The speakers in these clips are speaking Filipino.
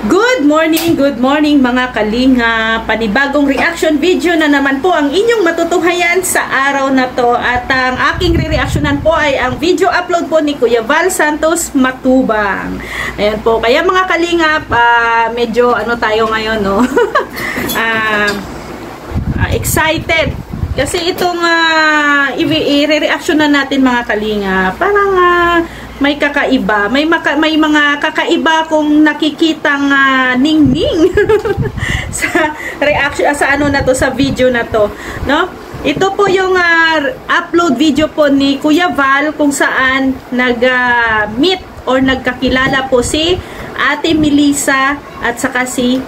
Good morning mga kalinga. Panibagong reaction video na naman po ang inyong matutunghayan sa araw na to. At ang aking re-reactionan po ay ang video upload po ni Kuya Val Santos Matubang. Ayan po. Kaya mga kalingap, medyo ano tayo ngayon, no? Excited. Kasi itong i-re-reactionan natin mga kalinga, parang may kakaiba. May mga kakaiba kung nakikitang ningning sa reaction sa ano na to, sa video na to, no? Ito po yung upload video po ni Kuya Val kung saan nag-meet or nagkakilala po si Ate Melissa at saka si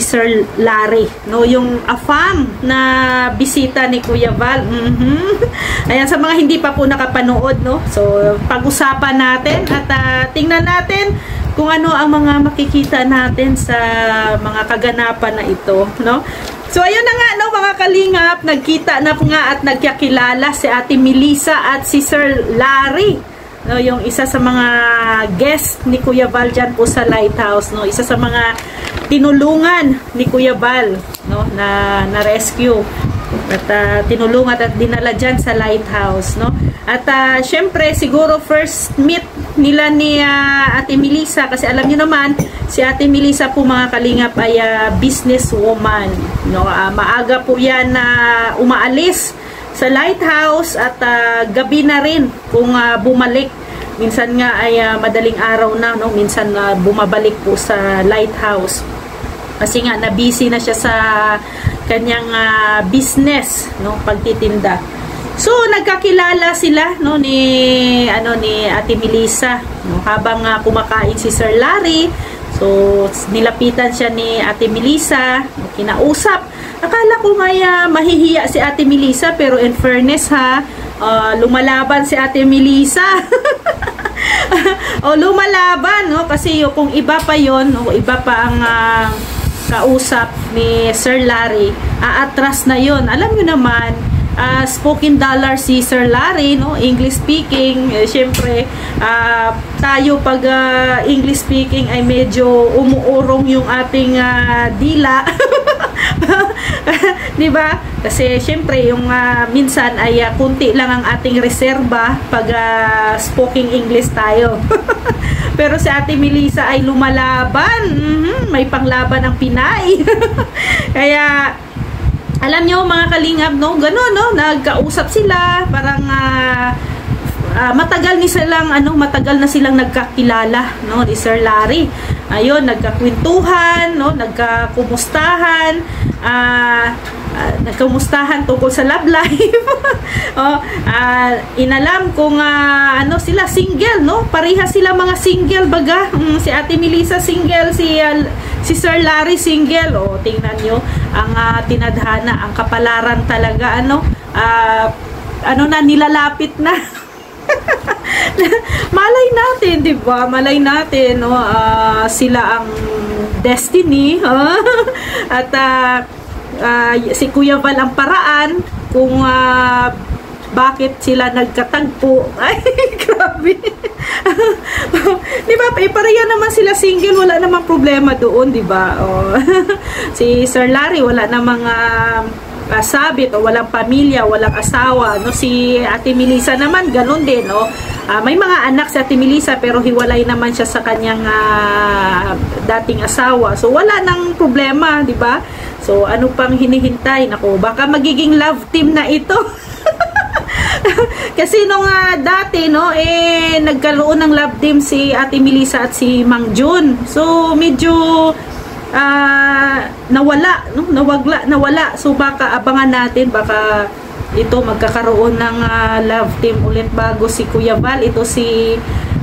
Sir Larry, no, yung afam na bisita ni Kuya Val. Ayan, sa mga hindi pa po nakapanood, no, so pag-usapan natin at tingnan natin kung ano ang mga makikita natin sa mga kaganapan na ito, no. So ayun na nga, no, mga kalingap, nagkita na nga at nagkakilala si Ate Melissa at si Sir Larry, no, yung isa sa mga guest ni Kuya Val dyan po sa Lighthouse, no, isa sa mga tinulungan ni Kuya Val, no, na rescue at tinulungan at dinala dyan sa Lighthouse, no. At syempre siguro first meet nila ni Ate Melissa, kasi alam niyo naman si Ate Melissa po mga kalingap ay businesswoman, no. Maaga po yan na umaalis sa Lighthouse at gabi na rin kung bumalik. Minsan nga ay madaling araw na, no, minsan bumabalik po sa Lighthouse kasi nga na-busy na siya sa kanyang business, no, pagtitinda. So nagkakilala sila, no, ni Ate Melissa, no, habang kumakain si Sir Larry. So nilapitan siya ni Ate Melissa, no, kinausap. Akala ko may mahihiya si Ate Melissa, pero in fairness lumalaban si Ate Melissa. O lumalaban, no, kasi kung iba pa yon, o iba pa ang kausap ni Sir Larry, aatras na yon. Alam niyo naman, spoken dollar si Sir Larry, no, English speaking. Syempre tayo pag English speaking ay medyo umuurong yung ating dila. Di ba? Kasi syempre yung minsan ay kunti lang ang ating reserba pag spoken English tayo. Pero si Ate Melissa ay lumalaban. May panglaban ang Pinay. Kaya alam nyo mga kalingap, no, gano'n, no, nagkausap sila, parang matagal na silang nagkakilala, no, ni Sir Larry. Ayun, nagkakwentuhan, no, nagkakumustahan, nagkumustahan tungkol sa love life. Inalam kung sila single, no, pareha sila mga single baga. Si Ate Melissa single, si Sir Larry single. O tingnan nyo ang tinadhana, ang kapalaran talaga, nilalapit na. Malay natin, di ba? Malay natin, no, sila ang destiny, at si Kuya Val ang paraan kung bakit sila nagkatagpo. Ay, grabe. Di ba? Pareha naman sila single, wala namang problema doon, di ba? Si Sir Larry wala namang sabit o walang pamilya, walang asawa, no. Si Ate Melissa naman ganun din, no. May mga anak si Ate Melissa pero hiwalay naman siya sa kanyang dating asawa. So wala nang problema, di ba? So ano pang hinihintay? Nako, baka magiging love team na ito. Kasi nung dati, no, nagkaroon ng love team si Ate Melissa at si Mang Jun. So medyo nawala, no? nawala. So baka abangan natin, baka ito magkakaroon ng love team ulit bago si Kuya Val. Ito si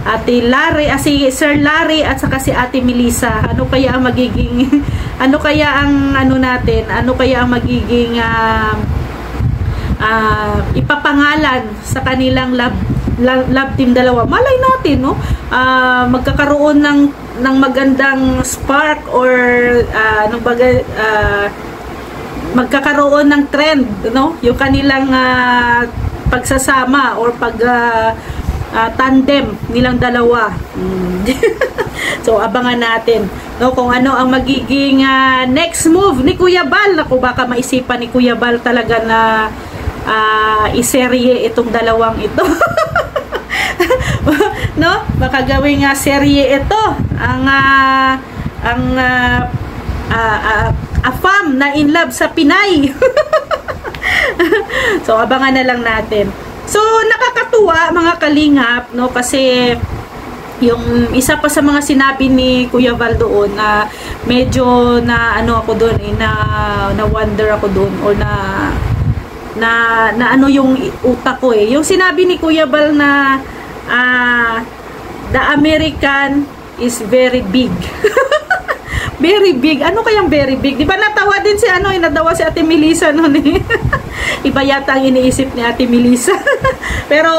Ate Larry, si Sir Larry at saka si Ate Melissa. Ano kaya ang magiging ano kaya ang magiging ipapangalan sa kanilang love team dalawa? Malay natin, no, magkakaroon ng magandang spark or magkakaroon ng trend, no, yung kanilang pagsasama or tandem nilang dalawa. So abangan natin, no, kung ano ang magiging next move ni Kuya Bal. Naku, baka maisipan ni Kuya Bal talaga na iserye itong dalawang ito. No, baka gawing serye ito ang AFAM na in love sa Pinay. So abangan na lang natin. So nakakatuwa mga kalingap, no, kasi yung isa pa sa mga sinabi ni Kuya Val doon na medyo na ano ako doon, na wonder ako doon, or na ano yung utak ko yung sinabi ni Kuya Val na the American is very big. Very big. Ano kayang very big? Di ba natawa din si natawa si Ate Melissa noon eh. Iba yata ang iniisip ni Ate Melissa. Pero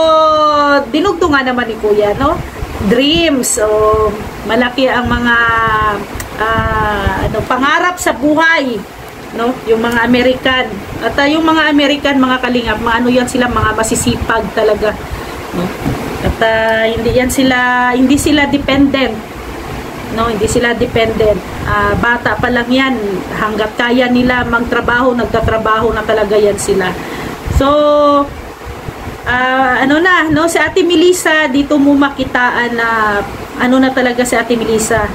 dinugto nga naman ni Kuya, no? Dreams. So, malaki ang mga pangarap sa buhay, no? Yung mga American. At yung mga American, mga kalingap, ano yan sila, mga masisipag talaga, no? At hindi sila dependent, no? Hindi sila dependent. Bata pa lang yan, hanggat kaya nila magtrabaho, nagtatrabaho na talaga yan sila. So no, si Ate Melissa, dito mo makitaan na na talaga si Ate Melissa,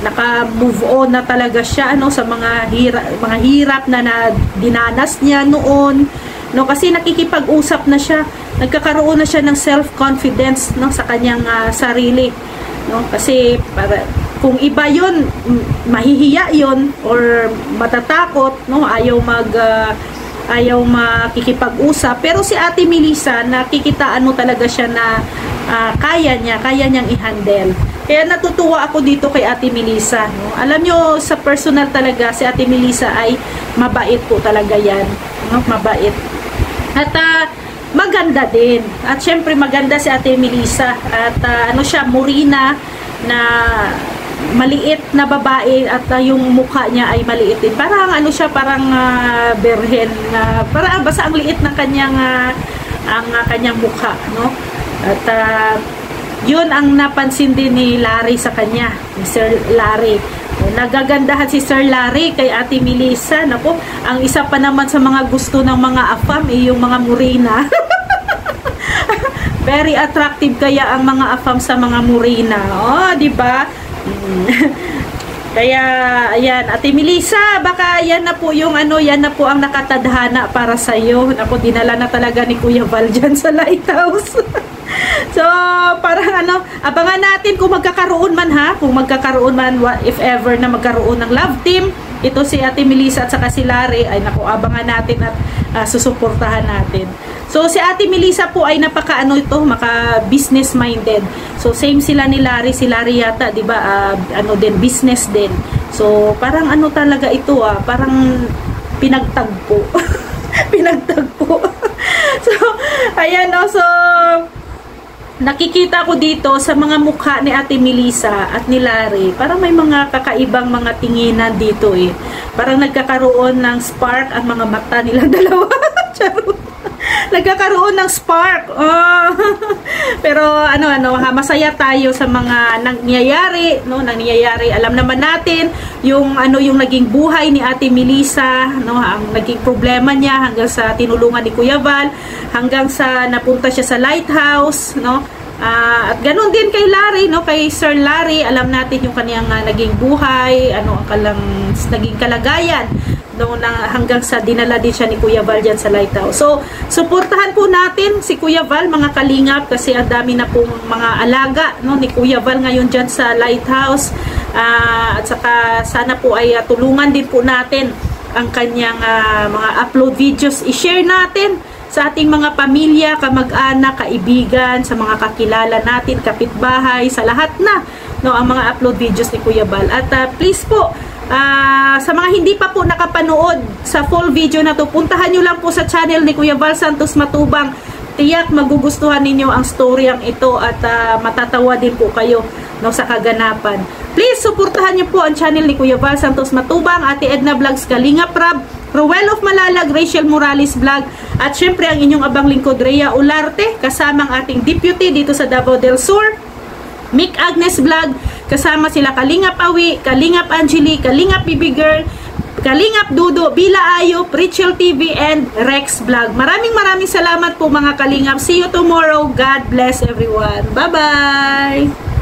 naka-move on na talaga siya sa mga hirap na dinanas niya noon, no, kasi nakikipag-usap na siya, nagkakaroon na siya ng self-confidence, no, sa kanyang sarili, no, kasi kung iba yon, mahihiya yon or matatakot, no, ayaw makikipag-usap. Pero si Ate Melissa, nakikitaan mo talaga siya na kaya niyang i-handle. Kaya natutuwa ako dito kay Ate Melissa, no? Alam nyo, sa personal talaga, si Ate Melissa ay mabait po talaga yan, no? Mabait. At maganda din. At syempre maganda si Ate Melissa. At siya, morena na maliit na babae, at yung mukha niya ay maliit din. Parang parang berhen, parang basta ang liit ng kanyang mukha, no? At yun ang napansin din ni Larry sa kanya, ni Sir Larry. Nagagandahan si Sir Larry kay Ate Melissa. Naku, ang isa pa naman sa mga gusto ng mga AFAM yung mga morena. Very attractive kaya ang mga AFAM sa mga morena. Oh, di ba? Kaya ayan, Ate Melissa, baka yan na po yung yan na po ang nakatadhana para sa iyo. Naku, dinala na talaga ni Kuya Val dyan sa Lighthouse. So, parang abangan natin kung magkakaroon man if ever na magkaroon ng love team, ito si Ate Melissa at saka si Larry, ay naku, abangan natin at susuportahan natin. So, si Ate Melissa po ay maka-business minded. So, same sila ni Larry. Si Larry yata, di ba, din, business din. So, parang talaga ito, parang pinagtagpo. Pinagtagpo. So, ayan, so, nakikita ko dito sa mga mukha ni Ate Melissa at ni Larry, parang may mga kakaibang mga tinginan dito eh. Parang nagkakaroon ng spark ang mga mata nilang dalawa. Charot. Nagkakaroon ng spark. Oh. Pero masaya tayo sa mga nangyayari, no? Nangyayari. Alam naman natin yung yung naging buhay ni Ate Melissa, no? Ang naging problema niya hanggang sa tinulungan ni Kuya Val, hanggang sa napunta siya sa Lighthouse, no? At ganoon din kay Larry, no? Kay Sir Larry, alam natin yung kaniyang naging buhay, ang naging kalagayan, no, hanggang sa dinala din siya ni Kuya Val dyan sa Lighthouse. So, suportahan po natin si Kuya Val, mga kalingap, kasi ang dami na pong mga alaga, no, ni Kuya Val ngayon dyan sa Lighthouse. At saka sana po ay tulungan din po natin ang kanyang mga upload videos. I-share natin sa ating mga pamilya, kamag-anak, kaibigan, sa mga kakilala natin, kapitbahay, sa lahat na, no, ang mga upload videos ni Kuya Val. At please po, sa mga hindi pa po nakapanood sa full video na to, puntahan nyo lang po sa channel ni Kuya Val Santos Matubang. Tiyak magugustuhan ninyo ang storyang ito at matatawa din po kayo, no, sa kaganapan. Please suportahan nyo po ang channel ni Kuya Val Santos Matubang, Ate Edna Vlogs Kalingap Rab, Ruel of Malalag, Rachel Morales Vlog, at syempre ang inyong abang lingkod Rhea Olarte, kasama ang ating deputy dito sa Davao del Sur, Mick Agnes Vlog, kasama sila Kalingap Awi, Kalingap Angeli, Kalingap Bibi Girl, Kalingap Dudo, Bila Ayo, Rachel TV, and Rex Vlog. Maraming salamat po mga Kalingap. See you tomorrow. God bless everyone. Bye-bye!